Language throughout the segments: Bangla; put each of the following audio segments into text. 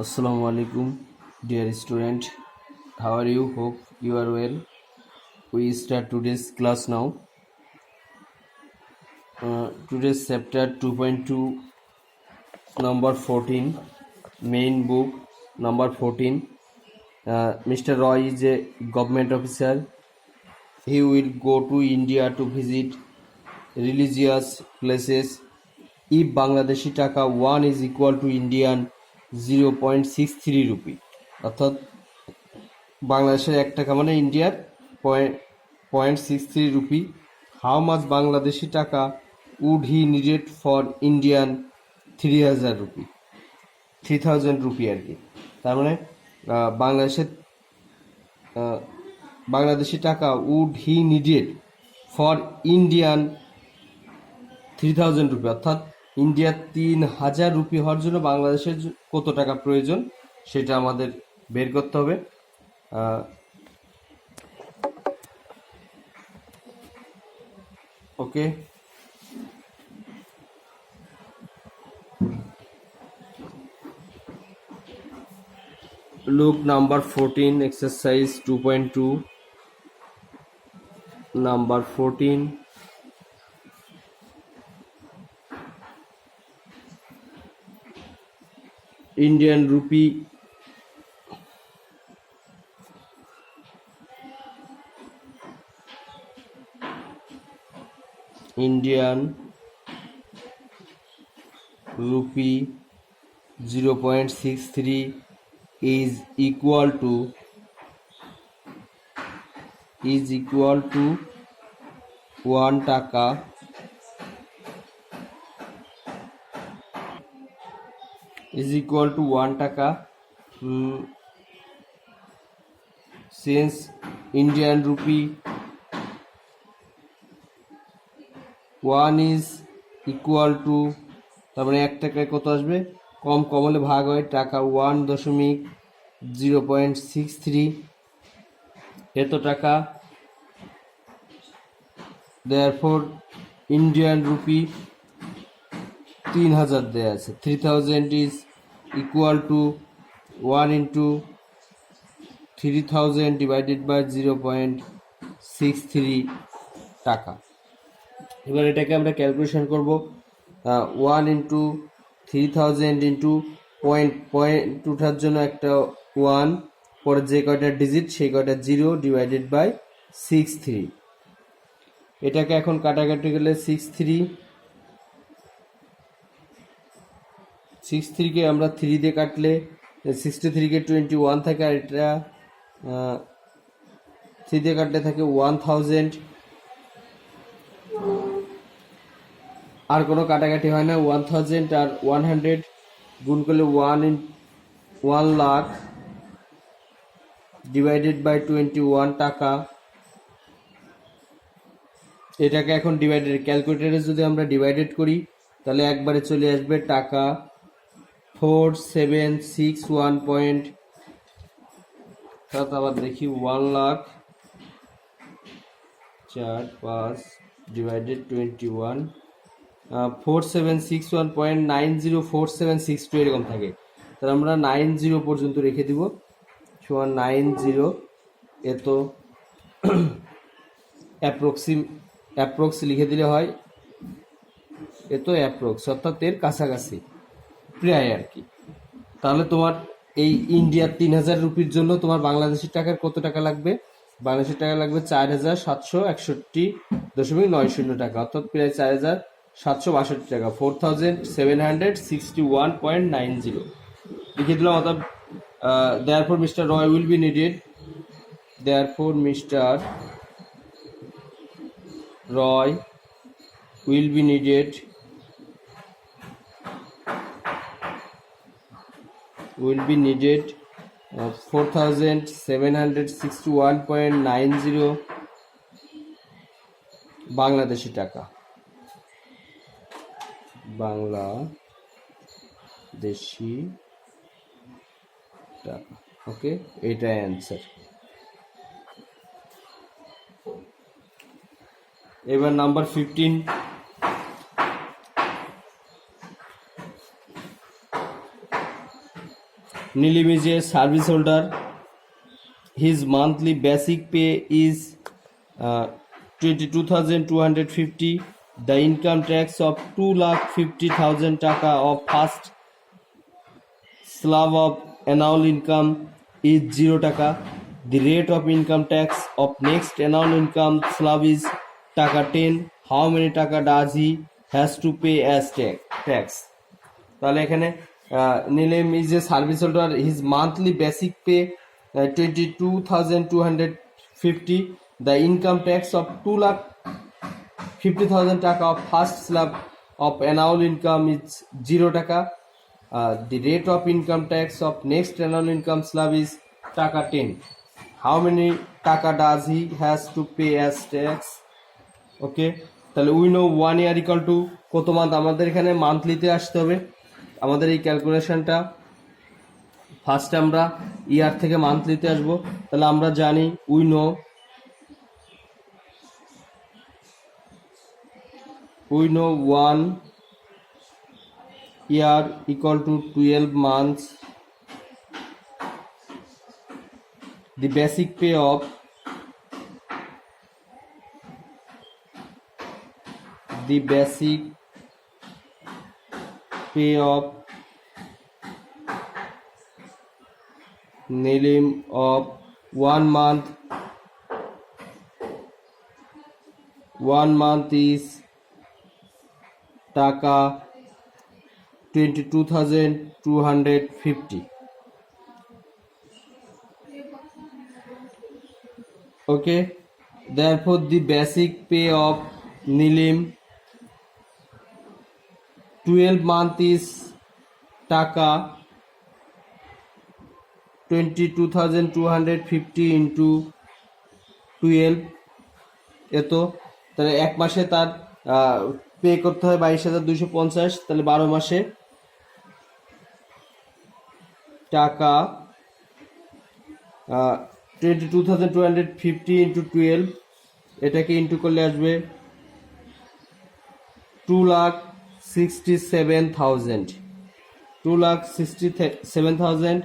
Assalamu alaikum, dear student. How are you? Hope you are well. We start today's class now. Today's chapter 2.2, number 14, main book, number 14. Mr. Roy is a government officer. He will go to India to visit religious places. If Bangladeshi taka 1 is equal to Indian 0.63 rupee, অর্থাৎ বাংলাদেশের 1 টাকা মানে ইন্ডিয়ার 0.63 rupee. How much Bangladeshi taka would he needed for Indian 3000 rupee, 3000 rupee আর কি। তার মানে Bangladeshi taka would he needed for Indian 3000 rupee, অর্থাৎ ইন্ডিয়ার 3000 রুপি হওয়ার জন্য বাংলাদেশের কত টাকা প্রয়োজন সেটা আমাদের বের করতে হবে। ওকে, look number 14, exercise 2.2, number 14. Indian rupee Indian rupee 0.63 is equal to 1 টাকা is equal to 1 টাকা since Indian rupee 1 is equal to, তার মানে 1 টাকায় কত আসবে, কম হলে ভাগ হয়, টাকা 1.063 এত টাকা। therefore Indian rupee 3000 দেয়া আছে, 3000 is equal to 1 into 3000 divided by 0.63 টাকা। এবার এটাকে আমরা ক্যালকুলেশন করব। 1 into 3000 into পয়েন্ট উঠার জন্য একটা 1, পরে যে কয়টা ডিজিট সেই কয়টা 0 ডিভাইডেড বাই 63। এটাকে এখন কাটাকাটি করলে 63কে আমরা 3 দিয়ে কাটলে 63কে 21 থাকে, আর এটা 3 দিয়ে কাটলে থাকে 1000। আর কোনো কাটাকাটি হয় না, 1000 আর 100 গুণ করলে 1 লাখ ডিভাইডেড বাই 21 টাকা। এটাকে এখন ডিভাইডেড ক্যালকুলেটরে যদি আমরা ডিভাইডেড করি তাহলে একবারে চলে আসবে টাকা 4761 পয়েন্ট, আবার দেখি 1 লাখ 4 5 ডিভাইডেড 21 4761.904762 এরকম থাকে। তাহলে আমরা 90 পর্যন্ত রেখে দিব, সমান 90 এত অ্যাপ্রক্স লিখে দিলে হয়, এত অ্যাপ্রক্স অর্থাৎ এর কাছাকাছি প্রায় আর কি। তাহলে তোমার এই ইন্ডিয়ার 3000 রুপির জন্য তোমার বাংলাদেশি টাকার কত টাকা লাগবে? বাংলাদেশি টাকা লাগবে 4761.90 টাকা, অর্থাৎ প্রায় 4762 টাকা, 4761.90 লিখে দিলাম। অর্থাৎ therefore Mr. Roy will be needed, therefore Mr. Roy will be needed 4761.90 Bangladeshi টাকা, বাংলাদেশি টাকা। ওকে, এটাই অ্যান্সার। এবার number 15, Nilim is a service holder. His monthly basic pay is 22,250. The income tax of 2,50,000 taka of first slab of annual income is 0 taka. The rate of income tax of next annual income slab is taka 10. How many taka does he has to pay as tax? তাহলে এখানে Nilam is a service holder, his monthly basic pay 22,250. The income tax of 2,50,000 taka of first slab of annual income is 0 taka. The rate of income tax of next annual income slab is taka 10. How many taka does he has to pay as tax? Okay, তাহলে we know 1 year equal to কত মান্থ, আমাদের এখানে মান্থলিতে আসতে হবে আমাদের এই ক্যালকুলেশনটা। ফার্স্ট আমরা ইয়ার থেকে মান্থলিতে আসবো। তাহলে আমরা জানি we know 1 year equal to 12 months. The basic pay of Nilim of 1 month is taka 22,250. Okay, therefore the basic pay of Nilim 12 month is taka 22,250 into 12 এত, তাহলে এক মাসে তার পে করতে হয় 22,250, তাহলে 12 মাসে টাকা 22,250 into 12, এটাকে ইন্টু করলে আসবে 2,67,000.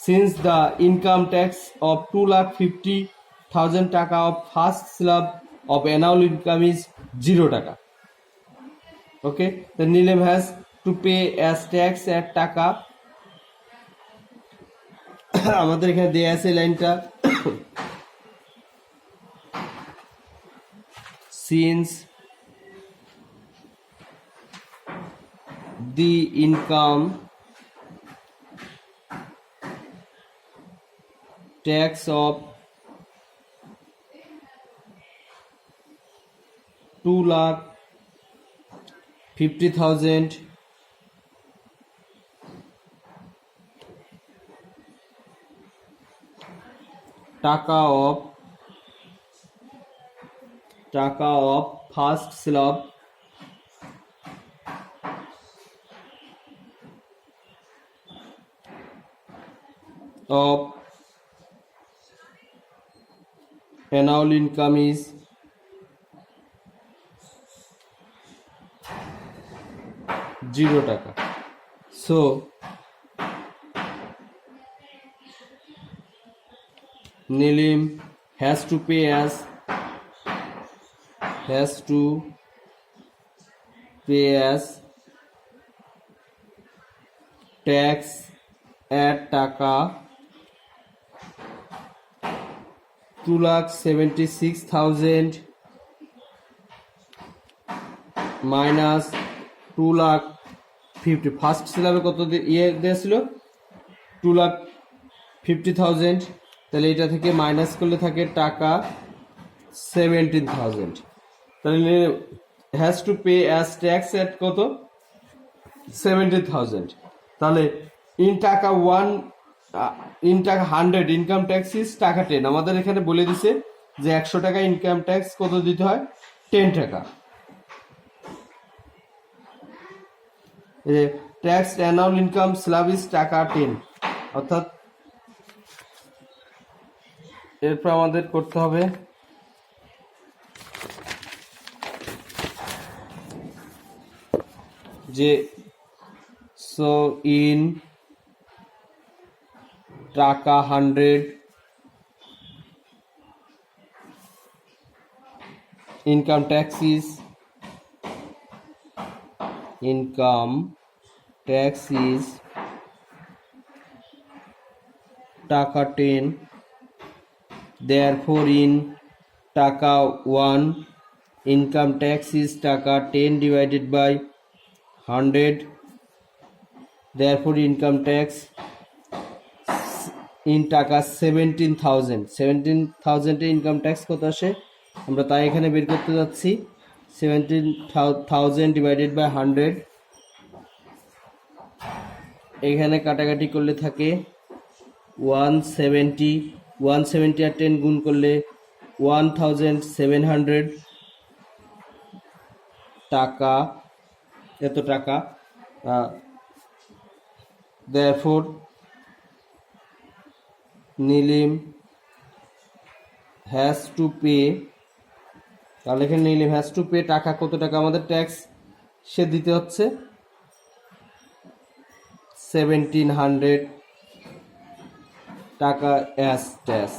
Since the income tax of 2,50,000 taka of first slab of annual income is 0 taka. Okay, the Nilam has to pay as tax at taka. আমাদের এখানে দেয়া আছে লাইনটা, since the income tax of 2,50,000 টাকা of first slab of annual income is 0 taka. So Nilim has to pay as tax at taka 2,76,000 minus 2,50,000. First স্ল্যাবে কত দিয়েছিল 2,50,000, তাহলে এটা থেকে মাইনাস করলে থাকে টাকা 17,000. তাহলে has to pay as tax at কত 17,000. তাহলে ইন টাকা 100 ইনকাম ট্যাক্স ইজ টাকা 10. আমাদের এখানে বলে দিছে যে 100 টাকা ইনকাম ট্যাক্স কত দিতে হয় 10 টাকা. Tax annual income slab is টাকা 10, অর্থাৎ এরপর আমাদের করতে হবে যে so in টাকা 100, ইনকাম ট্যাক্স ইজ টাকা 10, therefore in টাকা 1 income tax is টাকা 10 divided by 100, therefore income tax in টাকা 17,000 এ ইনকাম ট্যাক্স কত আসে আমরা তাই এখানে বের করতে যাচ্ছি। 17,000 ডিভাইডেড বাই 100, এখানে কাটাকাটি করলে থাকে 170 আর 10 গুণ করলে 1700 টাকা, এত টাকা। therefore Nilim has to pay, তাহলে এখানে নীলিম হ্যাজ টু পে টাকা, কত টাকা আমাদের ট্যাক্স সে দিতে হচ্ছে 1700 টাকা অ্যাজ ট্যাক্স।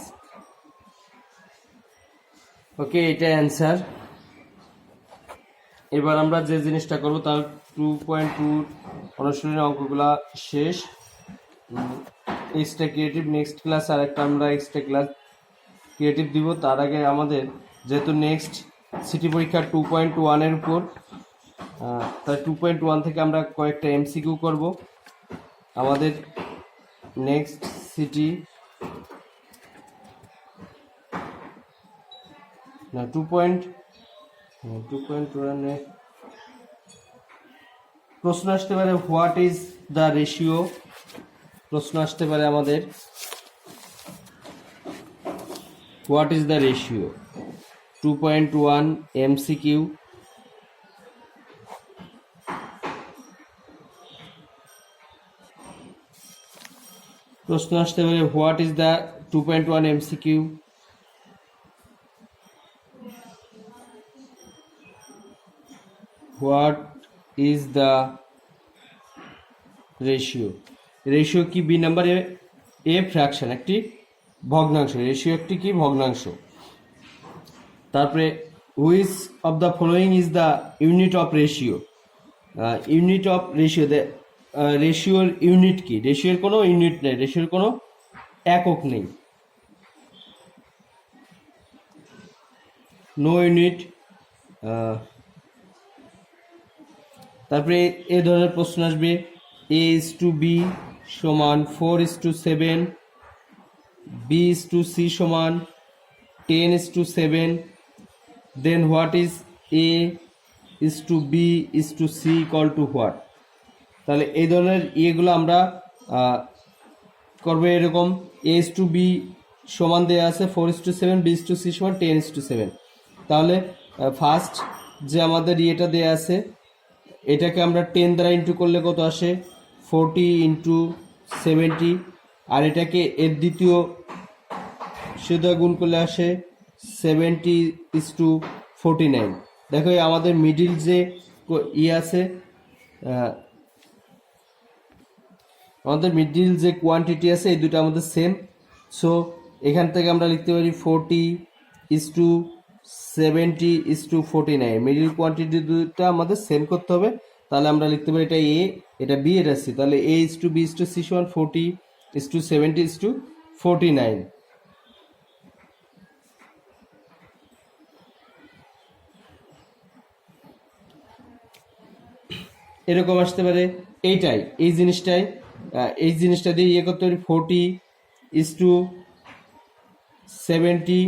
ওকে, এটা অ্যান্সার। এবার আমরা যে জিনিসটা করবো তার 2.2 অনুশীলনের অঙ্কগুলা শেষ। এক্সট্রা ক্রিয়েটিভ নেক্সট ক্লাস আর একটা আমরা এক্সট্রা ক্লাস ক্রিয়েটিভ দিব। তার আগে আমাদের যেহেতু নেক্সট সিটি পরীক্ষা 2.1 এর উপর, তাই 2.1 থেকে আমরা কয়েকটা এমসিকিউ করব। আমাদের নেক্সট সিটি না 2.1 প্রশ্ন আসতে পারে হোয়াট ইজ দ্য রেশিও, প্রশ্ন আসতে পারে আমাদের what is the ratio 2.1 MCQ. প্রশ্ন আসতে পারে what is the 2.1 MCQ, what is the ratio. Ratio কি? বি নাম্বার এ ফ্র্যাকশন, একটি ভগ্নাংশ। রেশিও একটি কি? ভগ্নাংশ। তারপরে which of the following is the unit of ratio, unit of ratio. রেশিওর ইউনিট কি? রেশিওর কোনো ইউনিট নেই, রেশিওর কোনো একক নেই, নো ইউনিট। তারপরে এ ধরনের প্রশ্ন আসবে A:B সমান 4:7, B:C সমান 10:7, then what is A:B:C equal to what. তাহলে এই ধরনের ইয়েগুলো আমরা করবো এরকম। A:B সমান দেওয়া আছে 4:7, B:C সমান 10:7। তাহলে ফার্স্ট যে আমাদের ইয়েটা দেওয়া আছে এটাকে আমরা 10 দ্বারা ইন্টু করলে কত আসে 40 ইন্টু 70, আর এটাকে এর দ্বিতীয় সেটা গুণ করলে আসে 70:49। দেখো আমাদের মিডিল যে ইয়ে আছে, আমাদের মিডিল যে কোয়ান্টিটি আছে এই দুটো আমাদের সেম। সো এখান থেকে আমরা লিখতে পারি 40:70:49। মিডিল কোয়ান্টিটি দুটো আমাদের সেম করতে হবে। তাহলে আমরা লিখতে পারি এটা এ, এটা বি, এটা সি। তাহলে A:B:C সমান 40:70:49। এরকম আসতে পারে এইটাই, এই জিনিসটা দিয়ে ইয়ে করতে পারি 40:70,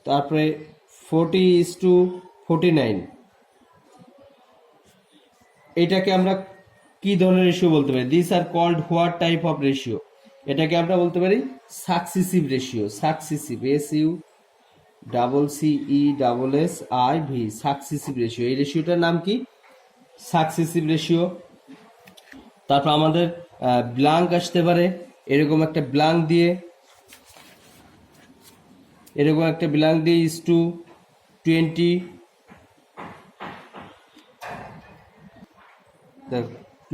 তারপরে 40:49। এটাকে আমরা কি ধরনের রেশিও বলতে পারি? This are called what type of ratio? এটাকে আমরা বলতে পারি successive ratio. Successive, SUCCESSIV, successive ratio. এই রেশিওটার নাম কি? Successive ratio. তারপর আমাদের ব্ল্যাঙ্ক আসতে পারে এরকম একটা ব্ল্যাঙ্ক দিয়ে, is to 20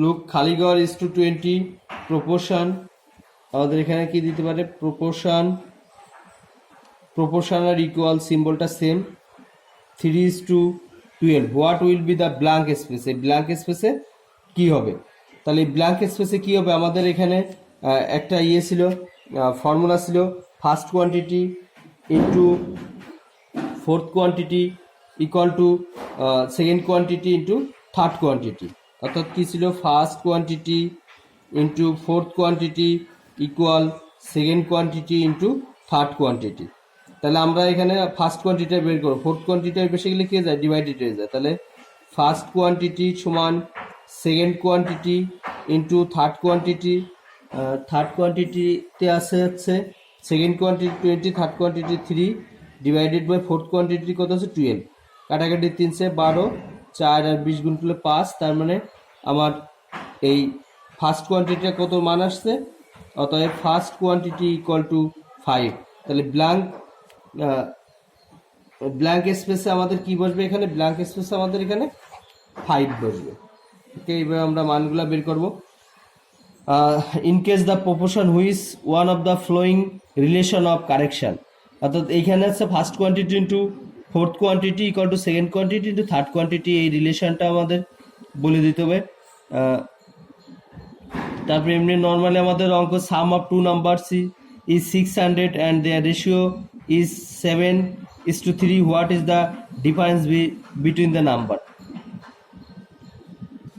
লুক খালি ঘর ইজ টু 20, প্রপোর্শন আমাদের এখানে কি দিতে পারে, প্রপোর্শন আর ইকুয়াল, সিম্বলটা same, 3:12, what will be the blank space, এই ব্ল্যাঙ্ক স্পেসে কি হবে, তাহলে এই ব্ল্যাঙ্ক স্পেসে কি হবে, আমাদের এখানে একটা ইয়ে ছিল, ফর্মুলা ছিল, first quantity into fourth quantity equal to second quantity into third quantity, অর্থাৎ কী ছিল, first quantity into fourth quantity equal second quantity into third quantity. তাহলে আমরা এখানে ফার্স্ট কোয়ান্টিটি বের করবো, ফোর্থ কোয়ান্টিটি বেশি গেলে কি হয়ে যায়, ডিভাইডেড হয়ে যায়, তাহলে ফার্স্ট কোয়ান্টিটি সমান second quantity into third quantity, third কোয়ান্টিটিতে আসে হচ্ছে second quantity 20, third quantity 3 divided by fourth quantity কত আছে 12, কাটাকাটি 312, 4 আর 20 গুণ করলে 5, তার মানে আমার এই ফার্স্ট কোয়ান্টিটিটা কত মান আসছে, অতএব ফার্স্ট কোয়ান্টিটি ইকুয়াল টু 5, তাহলে ব্ল্যাঙ্ক স্পেসে আমাদের কি বসবে, এখানে ব্ল্যাঙ্ক স্পেসে আমাদের এখানে 5 বসবে। ওকে, এইভাবে আমরা মানগুলো বের করব। In case the proportion which one of the following relation of correction, অর্থাৎ এইখানে আছে first quantity into fourth quantity equal to second quantity into third quantity, এই রিলেশনটা আমাদের বলে দিতে হবে। তারপরে এমনি নর্মালি আমাদের অঙ্ক sum of two numbers is 600 and their ratio is 7:3, what is the difference between the number.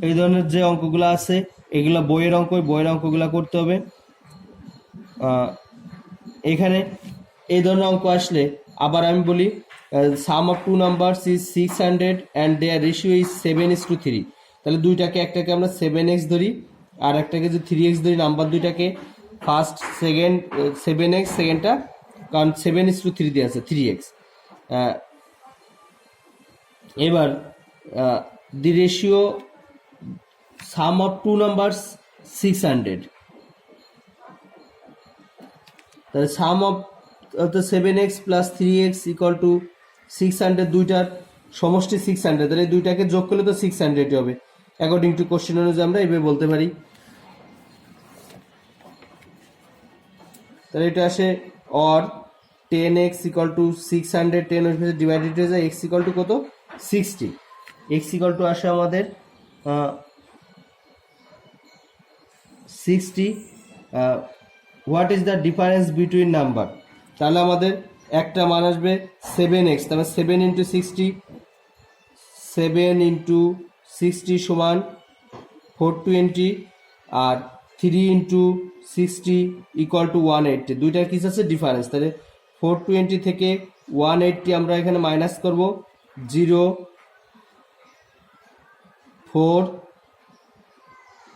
এই ধরনের যে অঙ্কগুলো আছে এগুলো বইয়ের অঙ্ক, বইয়ের অঙ্কগুলো করতে হবে। এখানে এই ধরনের অঙ্ক আসলে আবার আমি বলি, sum of two numbers is 600 and their ratio is 7:3, তাহলে দুইটাকে, একটাকে আমরা 7x ধরি আর একটাকে যদি 3x ধরি, নাম্বার দুইটাকে ফার্স্ট সেকেন্ড 7x, সেকেন্ডটা কারণ 7:3 দিয়ে আছে 3x। এবার the ratio sum of two numbers 600, তাহলে sum of 7x plus 3x equal to 600, দুইটার সমষ্টি 600, তাহলে দুইটাকে যোগ করলে তো 600 হবে। অ্যাকর্ডিং টু কোশ্চেন অনুযায়ী আমরা এইভাবে বলতে পারি। তাহলে এটা আসে or 10x equal to 600, 10 divided হয়ে যায়, x ইকুয়াল টু কত 60, x ইকুয়াল টু আসে আমাদের 60। What is the difference between number, তাহলে আমাদের একটা মান আসবে 7x, তাহলে 7 ইন্টু 60, 7 ইন্টু 60 সমান 420, আর 3 ইন্টু 60 ইকুয়াল টু 180, দুইটার কিছু আছে ডিফারেন্স, তাহলে 420 থেকে 180 আমরা এখানে মাইনাস করব, 0 4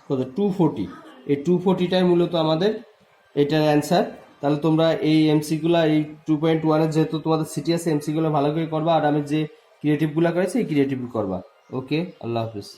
কত 240, এই 240টাই মূলত আমাদের এটার অ্যান্সার। তাহলে তোমরা এই এমসিগুলো, এই 2.1-এর যেহেতু তোমাদের সিটি আছে, এমসিগুলো ভালো করে করবা, আর আমি যে ক্রিয়েটিভগুলো করেছি এই ক্রিয়েটিভ করবা। ওকে, আল্লাহ হাফিজ।